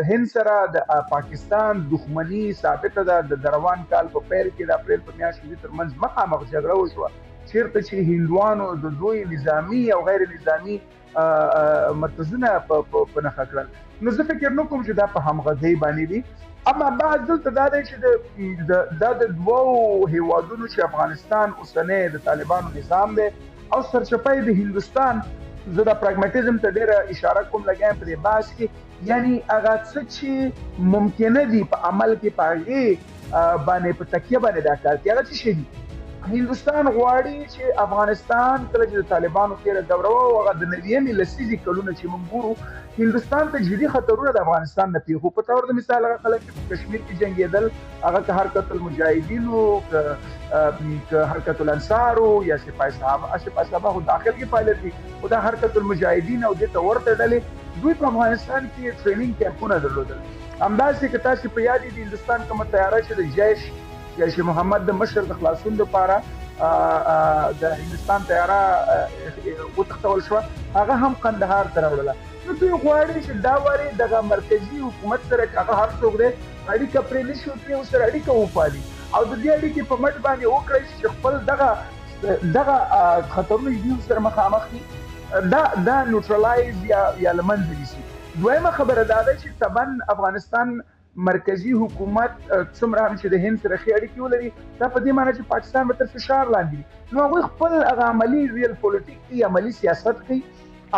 د هند سره د پاکستان دښمني ثابته ده. د روان کال په پیل کې د اپریل په میاشت کې ترمنځ مخامخ جګړه وشوه چیرته چې هندوانو د دوی نظامی او غیر نظامی مرکزونه په نښه کړل. نو زه فکر نه کوم چې دا په همغږۍ باندې دي. اما بعد دلته دا دی چې د دوو هیوادونو چې افغانستان اوسنی د طالبانو نظام دی او سرچپه د هندوستان، زه د پراګماټیزم ته ډیره اشاره کوم لګایم په دې بحث کې، یعنی هغه څه چې ممکنه دي په عمل کې په هغې باندې په تکیه باندې دا کار کوي. هغه څه شي دي؟ هندوستان غواړي چې افغانستان کله چې د طالبانو تېره دوره وه او هغه د 90 لسیزې کلونه چې موږ ګورو، هندوستان ته جدي خطرونه د افغانستان نه پیښو. په طور د مثال هغه خلک چې په کشمیر کې جنګېدل، هغه که حرکت المجاهدینو، که حرکت الانصارو یا سپاه صحابه خو داخل کې فعالیت دي، خو دا حرکت المجاهدین او دې ته ورته ډلې دوی په افغانستان کې ټریننګ کیمپونه درلودل. همداسې که تاسو په یاد دي هندوستان کومه تیاره چې د جیش محمد د مشر د خلاصون لپاره د هندوستان تیاره وتښتول شوه، هغه هم قندهار ته راوړله. نو دوی غواړي چې دا وارې دغه مرکزي حکومت سره هغه هر څوک دی اړیکه پرې نه شي وکړي، ورسره اړیکه وپالي او د دې اړیکې په مټ باندې وکړی چې خپل دغه خطرونه دوی سره مخامخ دي دا نیوټرلایز یا له منځه یوسي. دویمه خبره دا ده چې طبعا افغانستان مرکزی حکومت څومره هم چې د هند سره ښې اړیکې ولري، دا په دې معنی چې پاکستان به تر فشار لاندې وي. نو هغوی خپل هغه عملي ریل پولیټیک کوي، عملي سیاست کوي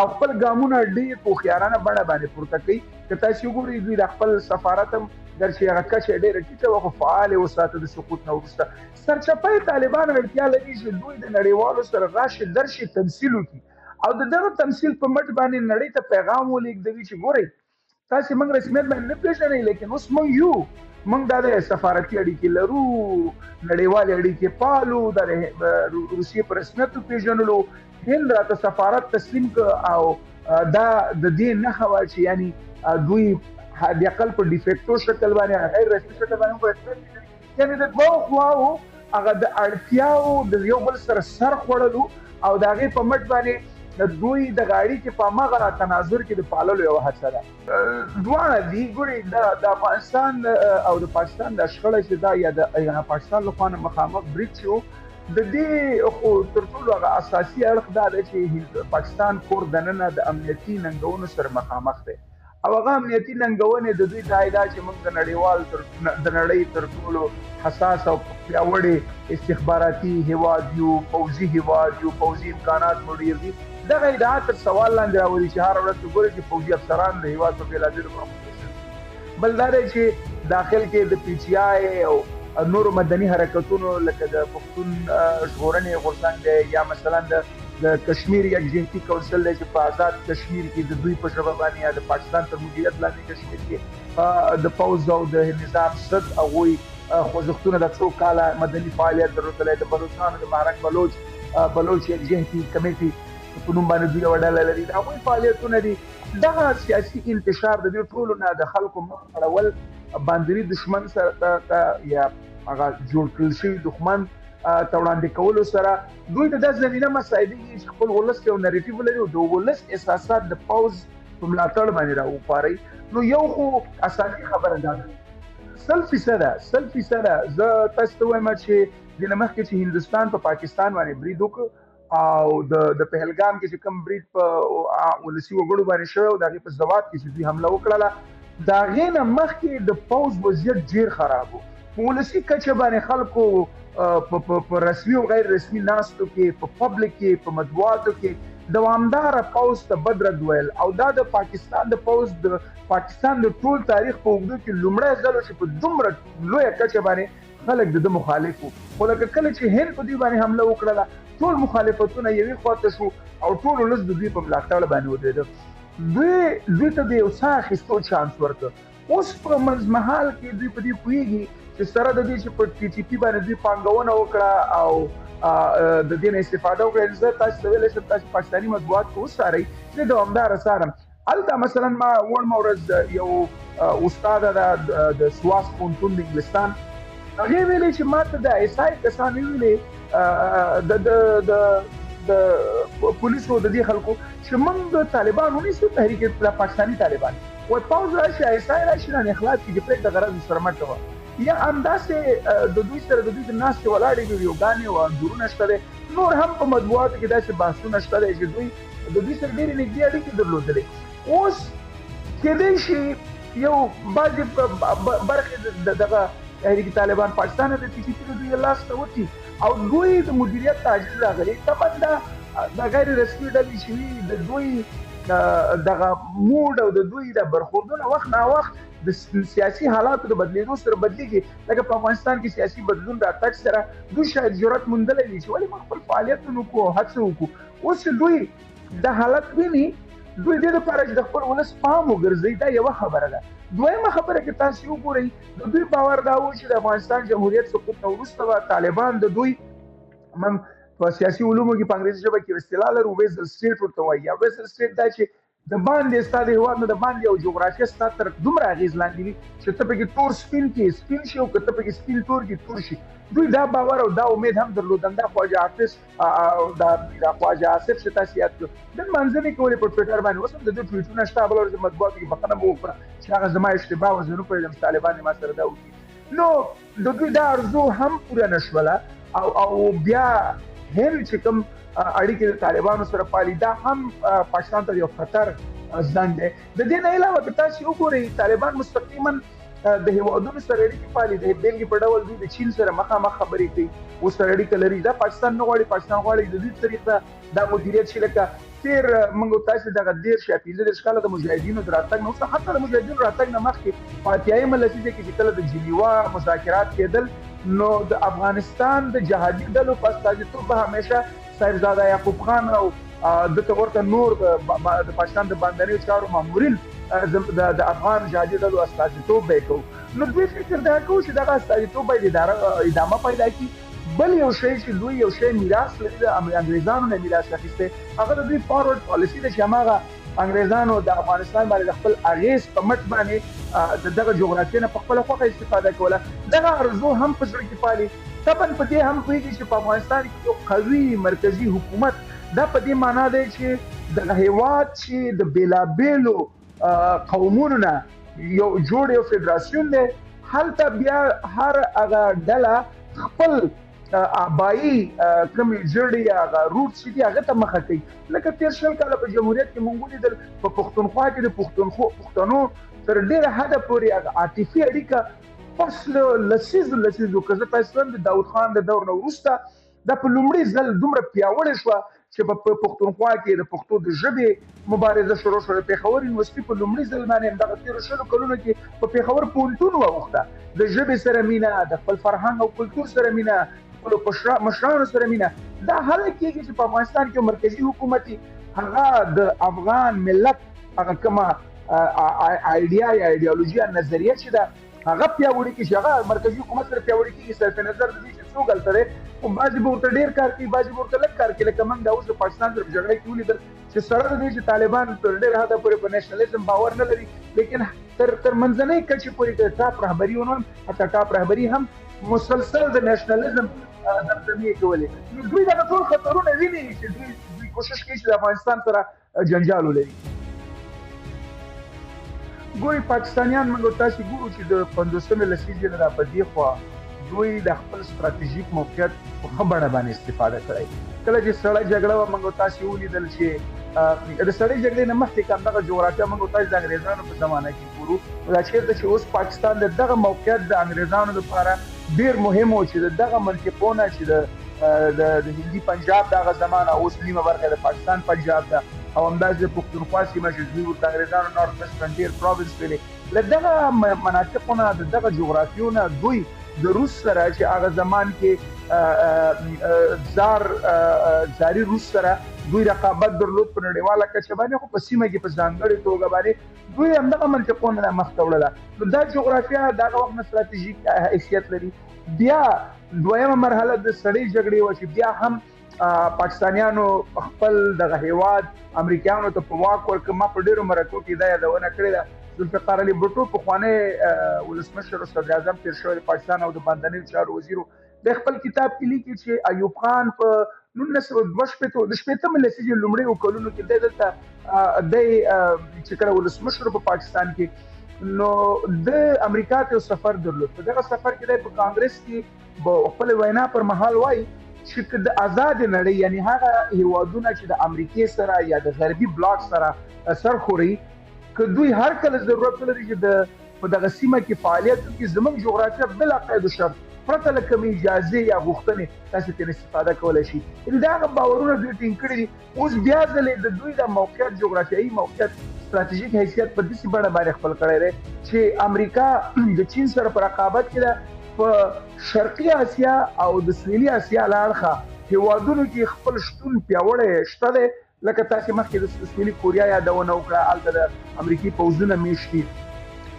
او خپل ګامونه ډېر په هوښیارانه بڼه باندې پورته کوي. که تاسو وګورئ دوی د خپل سفارت هم درچې هغه کچه ډېره ټیټه وه خو فعال یې وساته د سقوط نه وروسته. سرچپه طالبان اړتیا لري چې دوی د نړیوالو سره راشي درشي تمثیل وکړي او د دغه تمثیل په مټ باندې نړۍ ته پیغام ولېږدوي چې ګورئ تاسو موږ رسمیت باندې نه پیژنئ، لیکن اوس موږ دا د سفارتي اړیکې لرو، نړیوالې اړیکې پالو، د روسیې په رسمیت وپېژنلو، هند راته سفارت تسلیم کړ او دا د دې نښه وه چې یعنی دوی حد اقل په ډیفیکټو شکل باندې غیر رسمي شکل باندې په رسمیت پېژني. یعنې د دوو خواوو هغه د اړتیاو د یو بل سره سر خوړلو او د هغې په مټ باندې د دوی د اړیکې په هماغه تناظر کې د پاللو یوه هڅه ده. دواړه دي. ګورئ د افغانستان او د پاکستان د شخړه چې دا یا د پاکستان لخوا نه مخامخ برید شو، د دې خو تر ټولو هغه اساسي اړخ دا دی چې پاکستان کور دننه د امنیتي ننګونو سره مخامخ دی او هغه امنیتي ننګونې د دوی دا ادعا چې موږ د نړۍ تر ټولو حساس او پیاوړي استخباراتي هیواد یو، پوځي هیواد یو، پوځي امکانات مو ډېر دي. دغه ادعا تر سوال لاندې راولي چې هره ورځ وګورئ چې پوځي افسران د هیواد په بېلابېلو برخو. بل دا دی چې داخل کې د پی ټي آی او نورو مدني حرکتونو لکه د پښتون ژغورنې غورځنګ دی یا مثلا د کشمیر یکجهتي کونسل دی چې په آزاد کشمیر کې د دوی په ژبه باندې یا د پاکستان تر مدیریت لاندې کشمیر کې د پوځ او د نظام ضد هغوی خوځښتونه د څو کاله مدني فعالیت درلودلی. د بلوچستان د مهارک بلوچ یکجهتي کمیټې په نوم باندې دوی یوه ډله لري، د هغوی فعالیتونه دي. دغه سیاسي انتشار د دې ټولو نه د خلکو مخ اړول باندري دښمن سره یا هغه جوړ کړل شوي دښمن ته وړاندې کولو سره دوی ته دا زمینه مساعدېږي چې خپل ولس یو نریټیو ولري او د ولس احساسات د پوځ په ملاتړ باندې راوپارئ. نو یو خو اساسي خبره دا ده 100%. زه تاسو ته وایم چې د مخکې چې هندوستان په پاکستان باندې برید وکړ او د پهلګام کې چې کوم برید په ولسي وګړو باندې شوی او د هغې په ځواب کې چې دوی حمله وکړله، د هغې نه مخکې د پوځ وضعیت ډېر خراب و. په ولسي کچه باندې خلکو په رسمي او غیر رسمي ناستو کې، په پبلک کې، په مطبوعاتو کې دوامداره پوځ ته بد رد ویل او دا د پاکستان د پوځ د پاکستان د ټول تاریخ په اوږدو کې لومړی ځل و چې په دومره لویه کچه باندې خلک د ده مخالف وو. خو لکه کله چې هند په دوی باندې حمله وکړله، ټول مخالفتونه یوې خواته شو او ټول ولس د دوی په ملاتړ باندې ودرېده. دوی ته د یو څه اخیستو چانس ورکړ. اوس په منځمهال کې دوی په دې پوهېږي چې سره د دې چې په ټي ټي پي باندې دوی پانګونه وکړه او د دې نه استفاده وکړه. زه تاسو ته ویلی شم تاسو پاکستاني مطبوعات کې وڅارئ، زه دوامداره څارم. هلته مثلا ما وړمه ورځ یو استاده ده د سواس پوهنتون د انګلستان، هغې ویلې چې ما ته د ایسای کسانو ویلې د پولیسو د دې خلکو چې موږ د طالبان ونیسو، تحریک پاکستاني طالبان وایي پوځ راشي ایسای راشي رانې اخلاص کړي پرېږده غرض سره مه کوه یا همداسې د دوی سره د دوی د ناستې ولاړې ویډیوګانې او انځورونه شته دی نور هم په مطبوعاتو کې داسې بحثونه شته دی چې دوی د دوی سره ډېرې نږدې اړیکې درلودلې اوس کېدای شي یو بعضې برخې د دغه تحریک طالبان پاکستان د ټیټي دوی لاس ته وتي او دوی د مدیریت تعجیز راغلی طبعا د غیر رسمي ډلې چې وي د دوی دغه موډ او د دوی د برخوردونه وخت نا وخت د سیاسي حالاتو د بدلیدو سره بدلیږي لکه په افغانستان کې سیاسي بدلون راتګ سره دوی شاید جرأت موندلی وي چې ولې موږ خپل فعالیتونه وکړو هڅه وکړو اوس چې دوی د حالت ویني دوی دې لپاره چې د خپل ولس پام وګرځوي دا یوه خبره ده دویمه خبره کې تاسو وګورئ د دوی باور دا و چې د افغانستان جمهوریت سقوط نه وروسته به طالبان د دوی موږ په سیاسي علومو کې په انګریزي ژبه کې اصطلاح لرو ویزل سټیټ ورته وایي یا ویزل سټیټ دا چې د باندې ستا د هېواد نه د باندې یو جغرافیه ستا تر دومره اغېز لاندې وي چې ته پکې تور سپین کې سپین شي او که ته پکې سپین تور کې تور شي دوی دا باور او دا امید هم درلودل دا خواجه حافظ دا خواجه آصف چې تاسو یاد کړو نن منځنۍ کولې په ټویټر باندې اوس هم د دوی ټویټونه شته بله ورځ مطبوعاتو کې بخښنه مو وکړه چې هغه زما اشتباه وه زه نه پوهېدم طالبان یې ما سره دا وکړي نو د دوی دا ارزو هم پوره نه شوله او بیا هند چې کوم اړیکې د طالبانو سره پالي دا هم پاکستان ته یو خطر ځان دی د دې نه علاوه که تاسو وګورئ طالبان مستقیما د هیوادونو سره اړیکې پالي د بیلګې په ډول دوی د چین سره مخامخ خبرې کوي اوس سره اړیکه لري دا پاکستان نه غواړي پاکستان غواړي د دې طریقه دا مدیریت شي لکه تیر موږ تاسو دغه 15 کاله د مجاهدینو دراتګ نو حتی د مجاهدینو راتګ نه مخکې په اتیايي ملتي کې چې کله د جنیوا مذاکرات کېدل نو د افغانستان د جهادي ډلو په استازیتوب به همیشه صاحبزاده یعقوب خان او د ورته نور د پاکستان د باندنیو چارو مامورین د افغان جهادي ډلو استازیتوب به کوو نو دوی فکر دا کوي چې دغه استازیتوب به ادامه پیدا کړي بل یو شی چې دوی یو شی میراث لري د انګریزانو نه میراث اخیسته هغه د دوی فارورډ پالیسی د شماغه انګریزانو د افغانستان باندې خپل اغیز په مټ باندې دغه جغرافیه نه په خپل خوخه استفاده کوله دغه ارزو هم په ځړ کې پالي طبعا په دې هم پوهیږي چې په افغانستان کې یو قوي مرکزی حکومت دا په دې معنا دی چې د هیواد چې د بیلابیلو قومونو نه یو جوړ یو فدراسیون دی هلته بیا هر هغه ډله خپل آبایی کوم جړې هغه روټ چې دی هغه ته مخه کوي لکه تیر شل کاله په جمهوریت کې موږ ولیدل په پښتونخوا کې د پښتنو تر ډېره حده پورې هغه عاطفي اړیکه پس لسیزو که زه تاسو د داود خان د دور نه وروسته دا په لومړي ځل دومره پیاوړې شوه چې په پښتونخوا کې د پښتو د ژبې مبارزه شروع شوه د پېښور یونیورسټي په لومړي ځل باندې همدغه تېرو شلو کلونو کې په پېښور پوهنتون واوښته د ژبې سره مینه د خپل فرهنګ او کلتور سره مینه خپلو مشرانو سره مینه دا هله کېږي چې په افغانستان کې مرکزي حکومت هغه د افغان ملت هغه کومه آیډیا یا ایډیالوژي نظریه چې ده هغه پیاوړی کی چې هغه مرکزی حکومت سره پیاوړی کیږي صرف نظر د دې چې څو غلطه ده او بعضی به ورته ډیر کار کوي بعضی به ورته لږ کار کوي لکه موږ د اوس د پاکستان سره جګړه کې ولیدل چې سره د دې چې طالبان تر ډیر حده پورې په نېشنلزم باور نه لري لیکن تر منځنۍ کچې پورې د ټاپ رهبري ونوم حتی ټاپ رهبري هم مسلسل د نېشنلزم دمدمې کولې نو دوی دغه ټول خطرونه ویني چې دوی کوشش کوي چې د افغانستان سره جنجال ولري ګوري پاکستانیان موږ تاسو ګورو چې د 15مې لسیزې نه را پدې خوا دوی د خپل ستراتیژیک موقعیت په خبره باندې استفاده کړې کله چې سړی جګړه و موږ تاسو ولیدل چې د سړی جګړې نه مخکې کوم دغه جغرافیه موږ تاسو د انګریزانو په زمانه کې ګورو دا چې اوس پاکستان دغه موقعیت د انګریزانو لپاره ډیر مهم و چې دغه منطقونه چې د هندي پنجاب دغه زمانه اوس نیمه برخه د پاکستان پنجاب ده او همداسې د پښتونخوا سیمه چې دوی ورته انګریزانو نورث ویسټ فرنټیر پروvince ویلې له دغه مناطقونه د دغه جغرافیونه دوی د روس سره چې هغه زمان کې زاري روس سره دوی رقابت درلود په نړیواله کچه باندې خو په سیمه کې په ځانګړې توګه باندې دوی همدغه منطقونه مخ ته وړله نو دا جغرافیه دغه وخت نه ستراتیژیک حیثیت لري بیا دویمه مرحله د سړې جګړې وه چې بیا هم پاکستانیانو خپل دغه هیواد امریکایانو ته په واک ورکړ ما په ډیرو مرکو کې دا یادونه کړې ده ذوالفقار علي بټو پخوانی ولسمشر او صدر اعظم تیر شوی د پاکستان او د باندنیو چارو وزیرو د خپل کتاب کې لیکي چې ایوب خان په 1962 د شپېتمې لسیزې لومړیو کلونو کې دی دلته چې کله ولسمشر په پاکستان کې نو د امریکا ته سفر درلود. په دغه سفر کې د کانګرس کې خپل وینا پر مهال وایي چې د آزاد نړۍ یعنی هغه هیوادونه چې د امریکای سره یا د غربي بلاک سره سرخوري که دوی هر کله ضرورت لري چې په دغه سیمه کې فعالیت وکړي زموږ جغرافیه بلا قید و شرط پرته له کومې اجازې یا غوښتنې تاسو ترې استفاده کولی شي. دا هغه باورونه دوی ټینګ کړي دي. اوس بیا ځلې د دوی د موقعیت جغرافیایي موقعیت ستراتیژیک حیثیت په داسې بڼه باندې خپل کړی دی چې امریکا د چین سره په رقابت کې ده. په شرقي اسیا او د سویلي اسیا له اړخه هیوادونو کې خپل شتون پیاوړی شته دی. لکه تاسو مخکې د سویلي کوریا یادونه وکړه، هلته د امریکایي پوځونه میشت دي.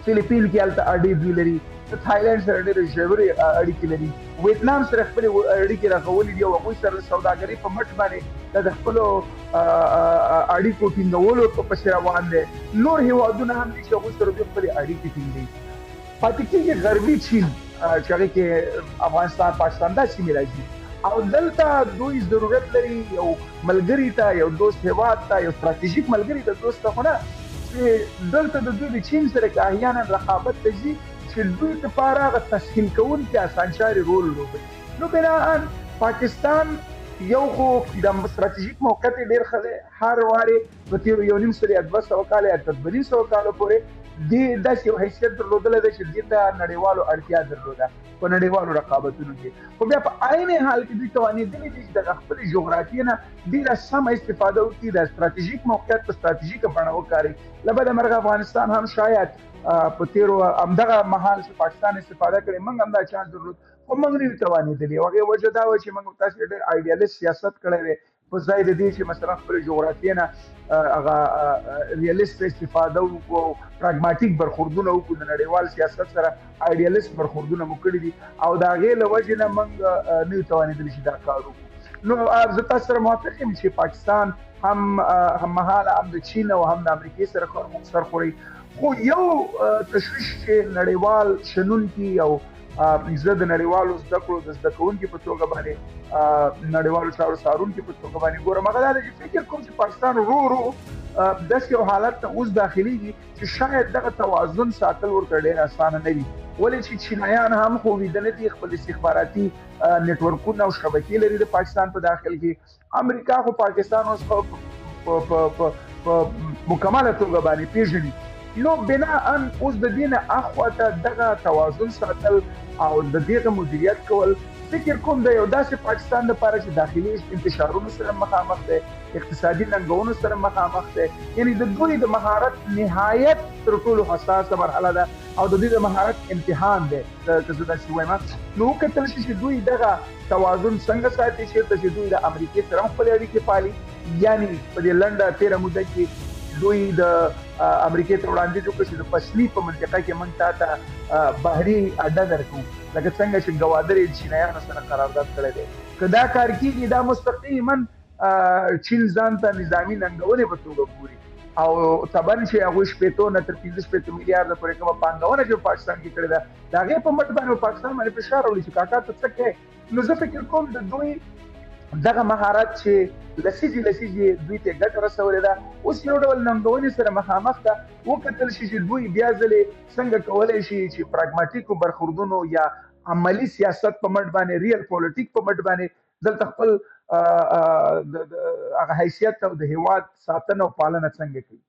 فلیپین کې هلته اډې دوی لري. د تایلند سره ډېرې ژورې اړیکې لري. ویتنام سره خپلې اړیکې رغولې دي او هغوی سره د سوداګرۍ په مټ باندې د خپلو اړیکو ټینګولو په پسې روان دی. نور هیوادونه هم دي چې هغوی سره دوی خپلې اړیکې ټینګوي. پاتې کېږي غربي چین چې هغې کې افغانستان، پاکستان دا سیمې راځي او دلته دوی ضرورت لري یو ملګري ته، یو دوست هیواد ته، یو ستراتیژیک ملګري ته، دوست ته خو نه، چې دلته د دوی د چین سره که احیانا رقابت ته ځي چې دوی لپاره هغه تسهیل کوونکی اسانچاري رول لوبوي. نو بناءً پاکستان یو خو د ستراتیژیک موقعیت یې ډېر ښه دی. هر وارې په تېرو 1.5 کاله یا 2.5 کالو پورې دې داسې یو حیثیت درلودلی دی چې دې ته نړیوالو اړتیا درلوده په نړیوالو رقابتونو کې. خو بیا په عین حال کې دوی توانېدلي دي چې د خپلې جغرافیې نه ډېره سمه استفاده وکړي، د ستراتیژیک موقعیت په ستراتیژیکه بڼه وکاروي. له بده مرغه افغانستان هم شاید په تېرو همدغه مهال چې پاکستان استفاده کړې موږ هم دا چانس درلود خو موږ نه یو توانېدلي. هغې وجه دا وه چې موږ تاسې ډېر آیډیالست سیاست کړی دی په ځای د دې چې مثلا خپلې جغرافیې نه هغه ریالیست استفاده وکړو، پراګماټیک برخوردونه وکړو، د نړیوال سیاست سره آیډیالست برخوردونه مو کړي دي او د هغې له وجې نه موږ نه یو توانېدلي چې دا کار وکړو. نو زه تاسو سره موافق یم چې پاکستان هم هممهاله هم د چین او هم د امریکې سره سرخوري. خو یو تشویش چې نړیوال شنونکي او زه د نړیوالو زده کړو د زده کوونکي په توګه باندې نړیوالو چارو څارونکي په توګه باندې ګورم هغه دا دی چې فکر کوم چې پاکستان ورو ورو داسې یو حالت ته اوس داخليږي چې شاید دغه توازن ساتل ورته ډېر اسانه نه وي. ولې چې چینایان هم خو ویدلې دي خپل استخباراتي نیټورکونه او شبکې لري د پاکستان په داخل کې. امریکا خو پاکستان اوس په مکمله توګه باندې پیژني. نو بناءً اوس د دې نه اخواته دغه توازن ساتل او د دغه مدیریت کول فکر کوم د یو داسې پاکستان لپاره چې داخلي انتشارونو سره مخامخ دی، اقتصادي ننګونو سره مخامخ دی، یعنی د دوی د مهارت نهایت تر ټولو حساسه مرحله ده او د دوی د مهارت امتحان دی که زه داسې وایم. نو وکتل شي چې دوی دغه توازن څنګه ساتي چېرته چې دوی د امریکې سره هم خپلې اړیکې پالي، یعنی په دې لنډه تېره موده کې دوی د امریکې ته وړاندیز وکړ چې د فصلي په منطقه کې موږ تا ته بحري اډه درکړو لکه څنګه چې ګوادر یې چینایانو سره قرارداد کړی دی. که دا کار کېږي دا مستقیما چین ځان ته نظامي ننګونې په توګه ګوري او طبعا چې هغوی 15 نه تر 15 میلیارده پورې کومه پانګونه چې پاکستان کې کړې ده د هغې په مټ باندې پاکستان باندې فشار راوړي چې کاکا ته څه کوې. نو زه فکر کوم د دوی دغه مهارت چې لسیزې دوی ته ګټه رسولې ده اوس یو ډول ننګونې سره مخامخ ده. وکتل شي چې دوی بیا ځلې څنګه کولی شي چې پراګماټیکو برخوردونو یا عملی سیاست په مټ باندې ریل پولیټیک په مټ باندې دلته خپل هغه حیثیت او د هیواد ساتنه او پالنه څنګه کوي.